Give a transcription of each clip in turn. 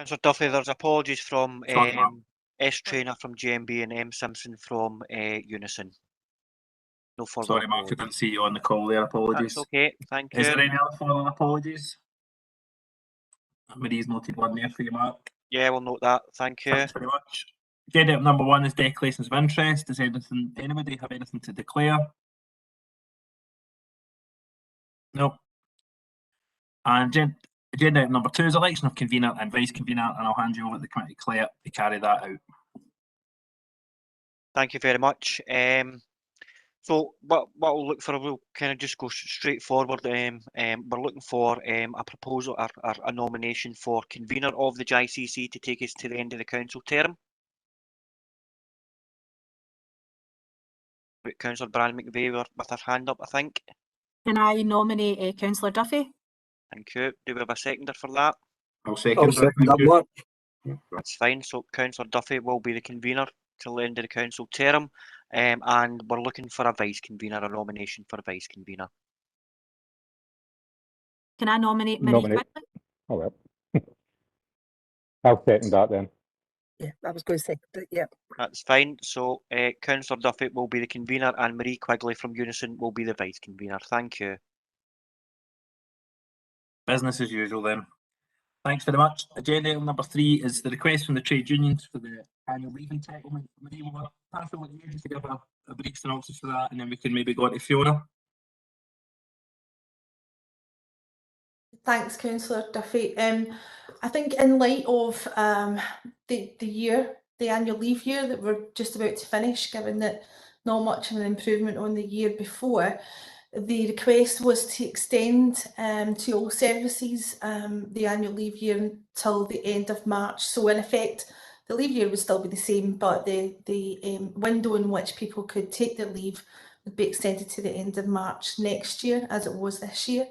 Councillor Duffy, there's apologies from Sorry, Mark. S Trainer from GMB and M Simpson from Unison. No further Sorry, Mark, I apologies. didn't see you on the call there. Apologies. That's okay, thank you. Is there any other further apologies? Marie's noted one there for you, Mark. Yeah, we'll note that. Thank you. Thanks very much. Agenda item number 1 is declarations of interest. Does anybody have anything to declare? No. And agenda item number 2 is election of convener and vice convener, and I'll hand you over to the committee clerk to carry that out. Thank you very much. So what we'll look for, we'll kind of just go straight forward. We're looking for a proposal or a nomination for convener of the JCC to take us to the end of the council term. Councillor Brian McVeigh with her hand up, I think. Can I nominate Councillor Duffy? Thank you. Do we have a seconder for that? I'll second that, Mark. That's fine. So Councillor Duffy will be the convener till the end of the council term, and we're looking for a vice convener, a nomination for a vice convener. Can I nominate Marie Quigley? Oh, well. I'll second that then. Yeah, I was going to say, yeah. That's fine. So Councillor Duffy will be the convener and Marie Quigley from Unison will be the vice convener. Thank you. Business as usual then. Thanks very much. Agenda item number 3 is the request from the trade unions for the annual leave entitlement. Marie, will pass over to you just to give a brief synopsis for that, and then we can maybe go on to Fiona. Thanks, Councillor Duffy. I think in light of the annual leave year that we're just about to finish, given that not much of an improvement on the year before, the request was to extend to all services the annual leave year until the end of March. So in effect, the leave year would still be the same, but the window in which people could take their leave would be extended to the end of March next year, as it was this year.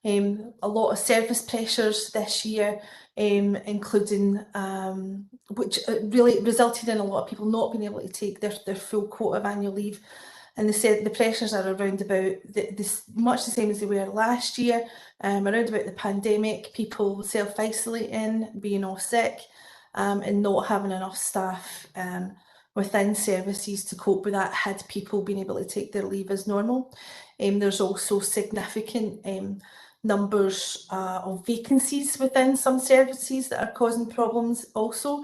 A lot of service pressures this year, including which really resulted in a lot of people not being able to take their full quota of annual leave. And they said the pressures are around about much the same as they were last year, around about the pandemic, people self-isolating, being off sick, and not having enough staff within services to cope with that had people been able to take their leave as normal. There's also significant numbers of vacancies within some services that are causing problems also.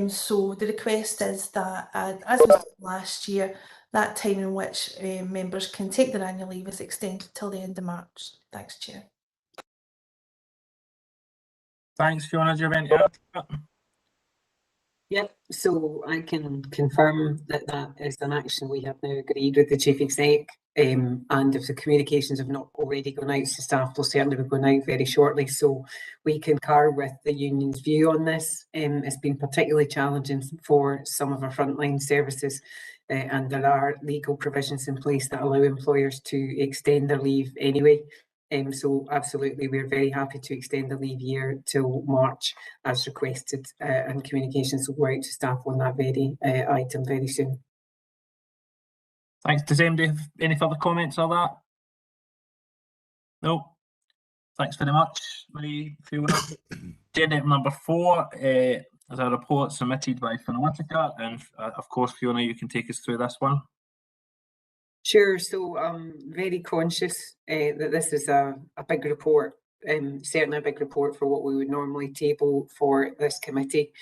So the request is that, as was last year, that time in which members can take their annual leave is extended till the end of March. Thanks, Chair. Thanks, Fiona. Do you have any to add? Yep, so I can confirm that that is an action we have now agreed with the Chief Exec, and if the communications have not already gone out to staff, they'll certainly be going out very shortly, so we concur with the union's view on this. It's been particularly challenging for some of our frontline services, and there are legal provisions in place that allow employers to extend their leave anyway. So absolutely, we're very happy to extend the leave year till March as requested, and communications will go out to staff on that very item very soon. Thanks. Does anybody have any further comments on that? No. Thanks very much, Marie. Fiona. Agenda item number 4 is a report submitted by Fiona, and of course, Fiona, you can take us through this one. Sure, so I'm very conscious that this is a big report, certainly a big report for what we would normally table for this committee,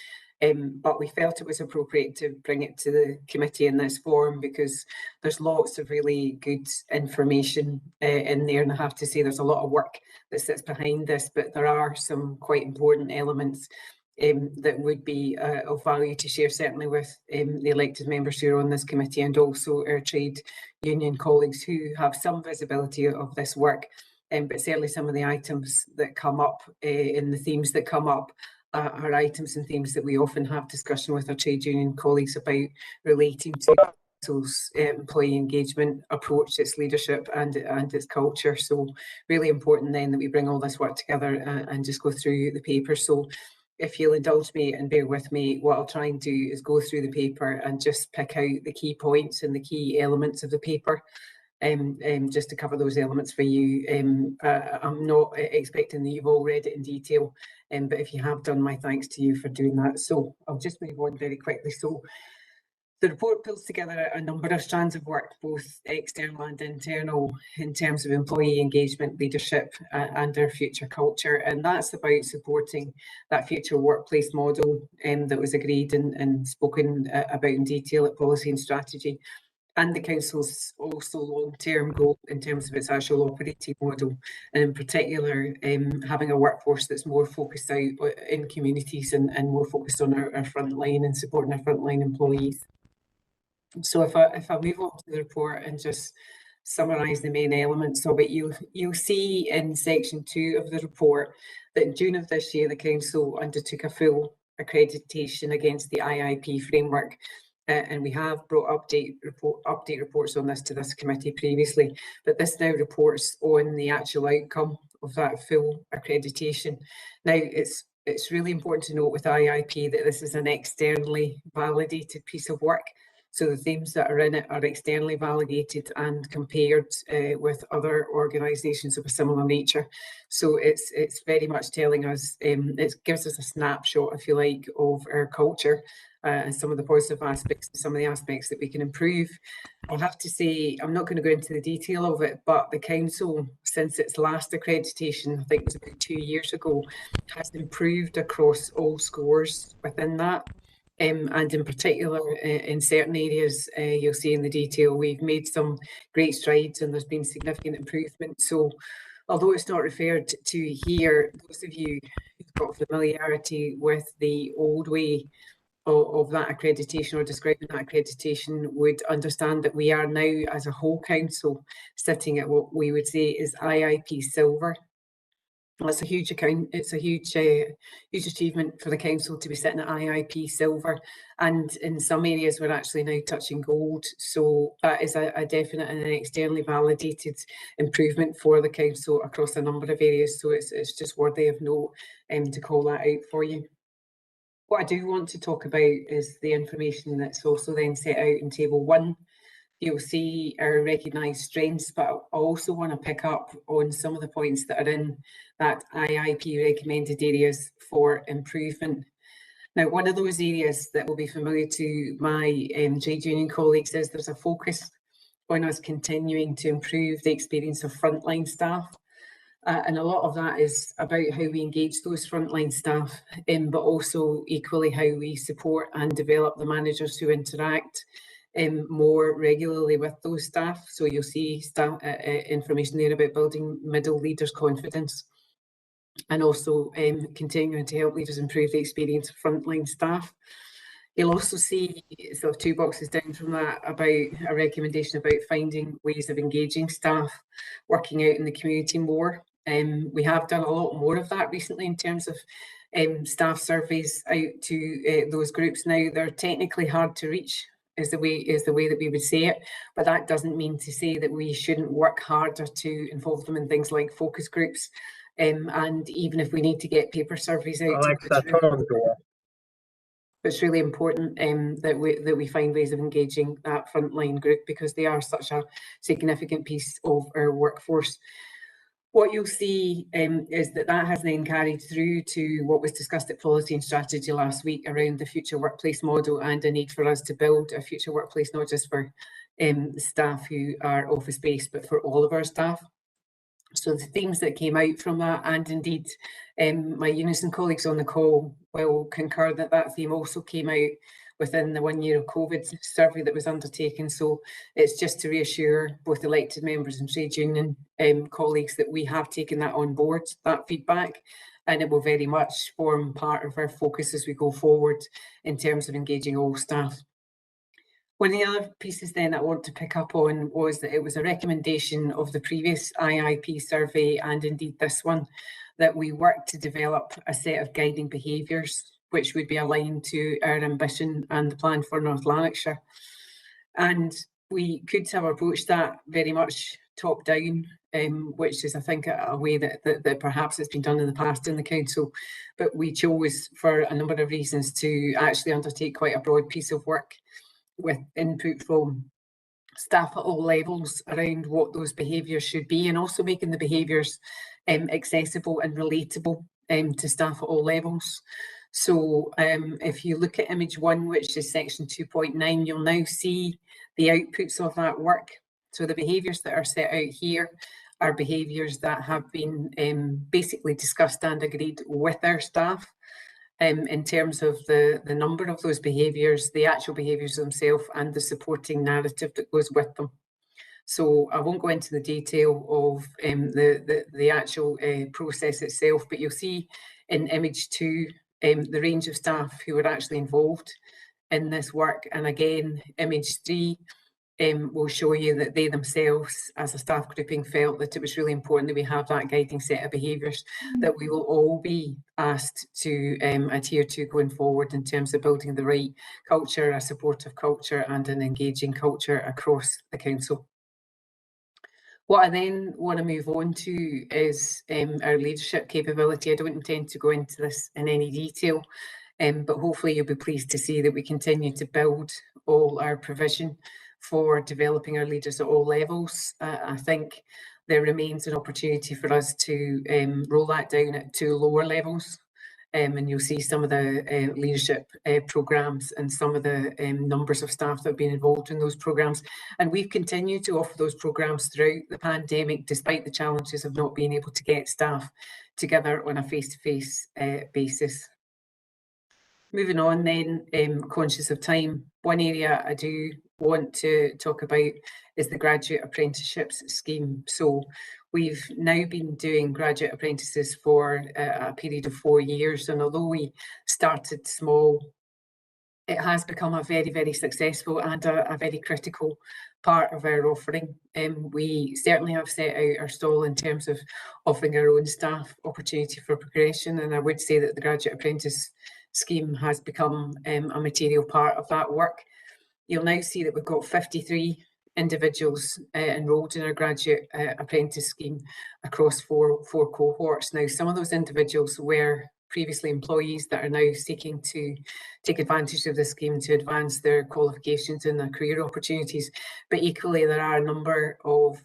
but we felt it was appropriate to bring it to the committee in this form because there's lots of really good information in there, and I have to say there's a lot of work that sits behind this, but there are some quite important elements that would be of value to share, certainly with the elected members who are on this committee and also our trade union colleagues who have some visibility of this work. But certainly some of the items that come up in the themes that come up are items and themes that we often have discussion with our trade union colleagues about, relating to employee engagement approach, its leadership and its culture. So really important then that we bring all this work together and just go through the paper. So if you'll indulge me and bear with me, what I'll try and do is go through the paper and just pick out the key points and the key elements of the paper. just to cover those elements for you. I'm not expecting that you've all read it in detail, but if you have done, my thanks to you for doing that. So I'll just move on very quickly. So the report pulls together a number of strands of work, both external and internal, in terms of employee engagement, leadership, and our future culture. And that's about supporting that future workplace model that was agreed and spoken about in detail at policy and strategy, and the Council's also long-term goal in terms of its actual operating model, and in particular having a workforce that's more focused out in communities and more focused on our frontline and supporting our frontline employees. So if I move on to the report and just summarise the main elements of it, you'll see in section 2 of the report that in June of this year the Council undertook a full accreditation against the IIP framework, and we have brought update reports on this to this committee previously, but this now reports on the actual outcome of that full accreditation. Now it's really important to note with IIP that this is an externally validated piece of work. So the themes that are in it are externally validated and compared with other organisations of a similar nature. So it's very much telling us, it gives us a snapshot, if you like, of our culture and some of the positive aspects, some of the aspects that we can improve. I'll have to say, I'm not going to go into the detail of it, but the Council, since its last accreditation, I think it was about 2 years ago, has improved across all scores within that. And in particular, in certain areas, you'll see in the detail, we've made some great strides and there's been significant improvement. So although it's not referred to here, those of you who've got familiarity with the old way of that accreditation or describing that accreditation would understand that we are now, as a whole council, sitting at what we would say is IIP Silver. That's a huge it's a huge achievement for the council to be sitting at IIP Silver, and in some areas we're actually now touching gold. So that is a definite and an externally validated improvement for the council across a number of areas. So it's just worthy of note to call that out for you. What I do want to talk about is the information that's also then set out in Table 1. You'll see our recognised strengths, but I also want to pick up on some of the points that are in that IIP recommended areas for improvement. Now, one of those areas that will be familiar to my trade union colleagues is there's a focus on us continuing to improve the experience of frontline staff. And a lot of that is about how we engage those frontline staff, but also equally how we support and develop the managers who interact more regularly with those staff. So you'll see staff, information there about building middle leaders' confidence, and also continuing to help leaders improve the experience of frontline staff. You'll also see sort of 2 boxes down from that about a recommendation about finding ways of engaging staff working out in the community more. We have done a lot more of that recently in terms of staff surveys out to those groups. Now, they're technically hard to reach, is the way that we would say it, but that doesn't mean to say that we shouldn't work harder to involve them in things like focus groups, and even if we need to get paper surveys out. It's really important that we find ways of engaging that frontline group, because they are such a significant piece of our workforce. What you'll see is that has then carried through to what was discussed at policy and strategy last week around the future workplace model and a need for us to build a future workplace, not just for staff who are office based, but for all of our staff. So the themes that came out from that, and indeed my unison colleagues on the call will concur that theme also came out within the 1 year of COVID survey that was undertaken. So it's just to reassure both elected members and trade union colleagues that we have taken that on board, that feedback, and it will very much form part of our focus as we go forward in terms of engaging all staff. One of the other pieces then I want to pick up on was that it was a recommendation of the previous IIP survey, and indeed this one, that we work to develop a set of guiding behaviours which would be aligned to our ambition and the plan for North Lanarkshire. And we could have approached that very much top down, which is, I think, a way that perhaps it's been done in the past in the council, but we chose for a number of reasons to actually undertake quite a broad piece of work with input from staff at all levels around what those behaviours should be, and also making the behaviours accessible and relatable to staff at all levels. So if you look at image 1, which is section 2.9, you'll now see the outputs of that work. So the behaviours that are set out here are behaviours that have been basically discussed and agreed with our staff. In terms of the number of those behaviours, the actual behaviours themselves, and the supporting narrative that goes with them. So I won't go into the detail of the actual process itself, but you'll see in image 2 the range of staff who were actually involved in this work. And again, image 3 will show you that they themselves, as a staff grouping, felt that it was really important that we have that guiding set of behaviours that we will all be asked to adhere to going forward, in terms of building the right culture, a supportive culture and an engaging culture across the council. What I then want to move on to is our leadership capability. I don't intend to go into this in any detail, but hopefully you'll be pleased to see that we continue to build all our provision for developing our leaders at all levels. I think there remains an opportunity for us to roll that down at 2 lower levels. And you'll see some of the leadership programmes and some of the numbers of staff that have been involved in those programmes. And we've continued to offer those programmes throughout the pandemic, despite the challenges of not being able to get staff together on a face-to-face basis. Moving on then, conscious of time, one area I do want to talk about is the graduate apprenticeships scheme. So we've now been doing graduate apprentices for a period of 4 years, and although we started small, it has become a very, very successful and a very critical part of our offering. We certainly have set out our stall in terms of offering our own staff opportunity for progression, and I would say that the graduate apprentice scheme has become a material part of that work. You'll now see that we've got 53 individuals enrolled in our graduate apprentice scheme across four cohorts. Now, some of those individuals were previously employees that are now seeking to take advantage of the scheme to advance their qualifications and their career opportunities. But equally, there are a number of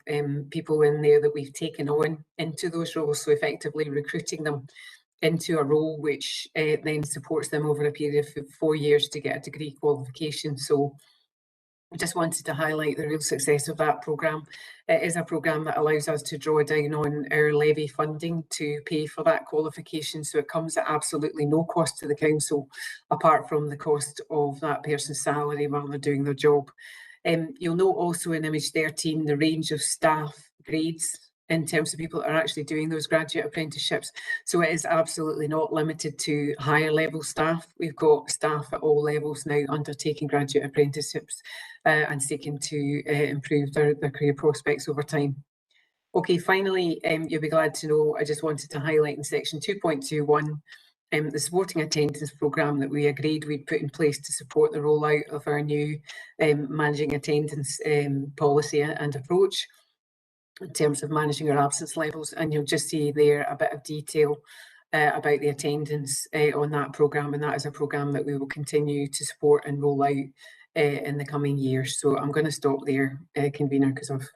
people in there that we've taken on into those roles, so effectively recruiting them into a role which then supports them over a period of 4 years to get a degree qualification. So I just wanted to highlight the real success of that programme. It is a programme that allows us to draw down on our levy funding to pay for that qualification, so it comes at absolutely no cost to the council, apart from the cost of that person's salary while they're doing their job. You'll note also in image 13 the range of staff grades in terms of people that are actually doing those graduate apprenticeships. So it is absolutely not limited to higher level staff. We've got staff at all levels now undertaking graduate apprenticeships and seeking to improve their career prospects over time. Okay, finally, you'll be glad to know, I just wanted to highlight in section 2.21 the supporting attendance programme that we agreed we'd put in place to support the rollout of our new managing attendance policy and approach in terms of managing our absence levels. And you'll just see there a bit of detail about the attendance on that programme, and that is a programme that we will continue to support and roll out in the coming years. So I'm going to stop there, Convener, because I've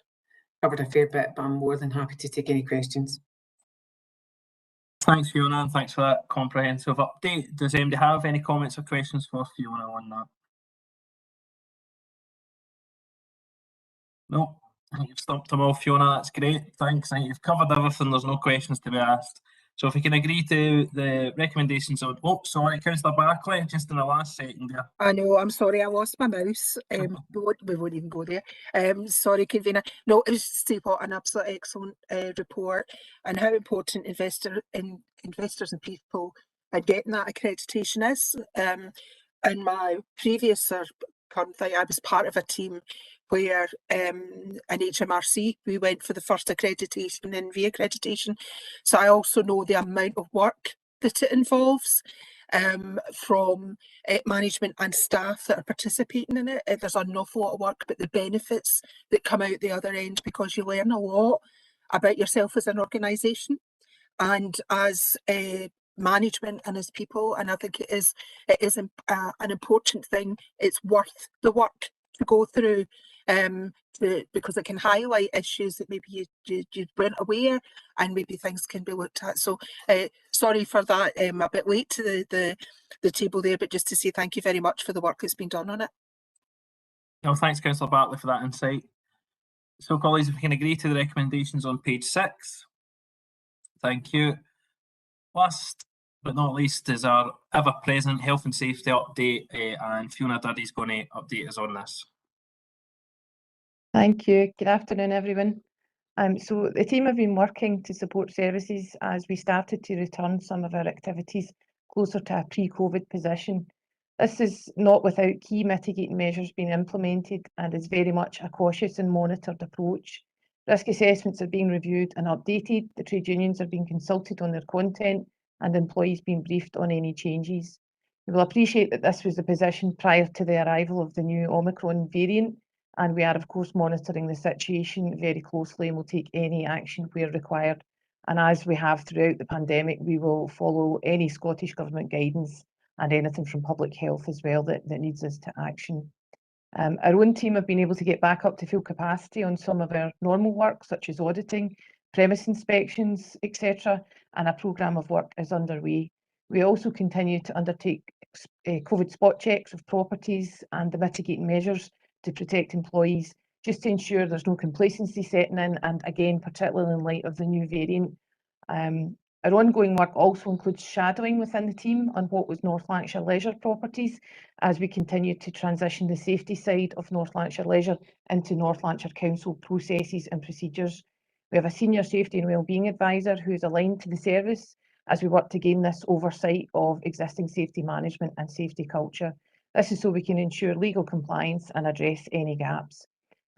covered a fair bit, but I'm more than happy to take any questions. Thanks, Fiona, and thanks for that comprehensive update. Does anybody have any comments or questions for Fiona on that? No, I think you've stumped them all, Fiona. That's great. Thanks. I think you've covered everything. There's no questions to be asked. So if we can agree to the recommendations on, oh, sorry, Councillor Barclay, just in the last second there. I know, I'm sorry, I lost my mouse. We won't even go there. Sorry, Convener. No, it was just to say what an absolute excellent report, and how important investors and people are getting that accreditation is. In my previous current thing, I was part of a team where in HMRC we went for the first accreditation and re-accreditation. So I also know the amount of work that it involves from management and staff that are participating in it. There's an awful lot of work, but the benefits that come out the other end, because you learn a lot about yourself as an organisation and as management and as people. And I think it is an important thing. It's worth the work to go through because it can highlight issues that maybe you weren't aware, and maybe things can be looked at. So sorry for that, I'm a bit late to the table there, but just to say thank you very much for the work that's been done on it. No, thanks, Councillor Bartley, for that insight. So, colleagues, if we can agree to the recommendations on page 6. Thank you. Last but not least is our ever-present health and safety update, and Fiona Duddy's going to update us on this. Thank you. Good afternoon, everyone. So the team have been working to support services as we started to return some of our activities closer to a pre-COVID position. This is not without key mitigating measures being implemented and is very much a cautious and monitored approach. Risk assessments are being reviewed and updated, the trade unions are being consulted on their content, and employees being briefed on any changes. You will appreciate that this was the position prior to the arrival of the new Omicron variant, and we are of course monitoring the situation very closely and will take any action where required. And as we have throughout the pandemic, we will follow any Scottish Government guidance and anything from public health as well that needs us to action. Our own team have been able to get back up to full capacity on some of our normal work, such as auditing, premise inspections, etc., and a programme of work is underway. We also continue to undertake COVID spot checks of properties and the mitigating measures to protect employees, just to ensure there's no complacency setting in, and again, particularly in light of the new variant. Our ongoing work also includes shadowing within the team on what was North Lanarkshire Leisure properties, as we continue to transition the safety side of North Lanarkshire Leisure into North Lanarkshire Council processes and procedures. We have a senior safety and wellbeing advisor who is aligned to the service as we work to gain this oversight of existing safety management and safety culture. This is so we can ensure legal compliance and address any gaps.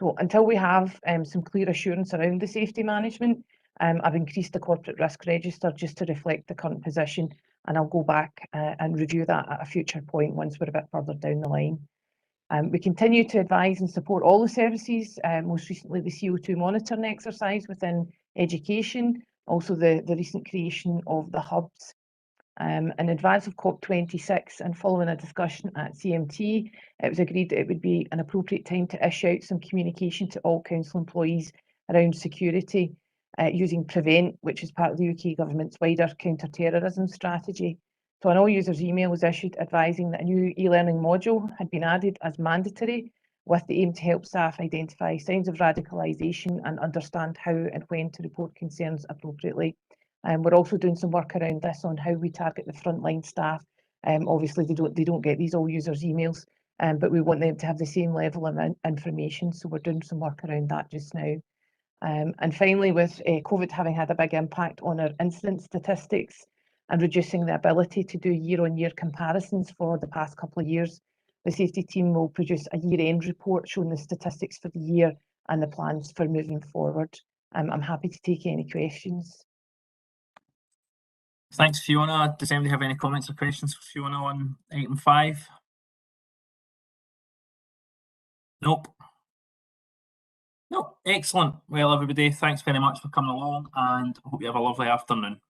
So until we have some clear assurance around the safety management, I've increased the corporate risk register just to reflect the current position, and I'll go back and review that at a future point once we're a bit further down the line. We continue to advise and support all the services, most recently the CO2 monitoring exercise within education, also the recent creation of the hubs. In advance of COP26 and following a discussion at CMT, it was agreed that it would be an appropriate time to issue out some communication to all council employees around security using Prevent, which is part of the UK government's wider counter-terrorism strategy. So an all users email was issued advising that a new e-learning module had been added as mandatory, with the aim to help staff identify signs of radicalisation and understand how and when to report concerns appropriately. We're also doing some work around this on how we target the frontline staff. Obviously, they don't get these all users emails, but we want them to have the same level of information. So we're doing some work around that just now. And finally, with COVID having had a big impact on our incident statistics and reducing the ability to do year-on-year comparisons for the past couple of years, the safety team will produce a year-end report showing the statistics for the year and the plans for moving forward. I'm happy to take any questions. Thanks, Fiona. Does anybody have any comments or questions for Fiona on item 5? Nope. Nope. Excellent. Well, everybody, thanks very much for coming along, and I hope you have a lovely afternoon.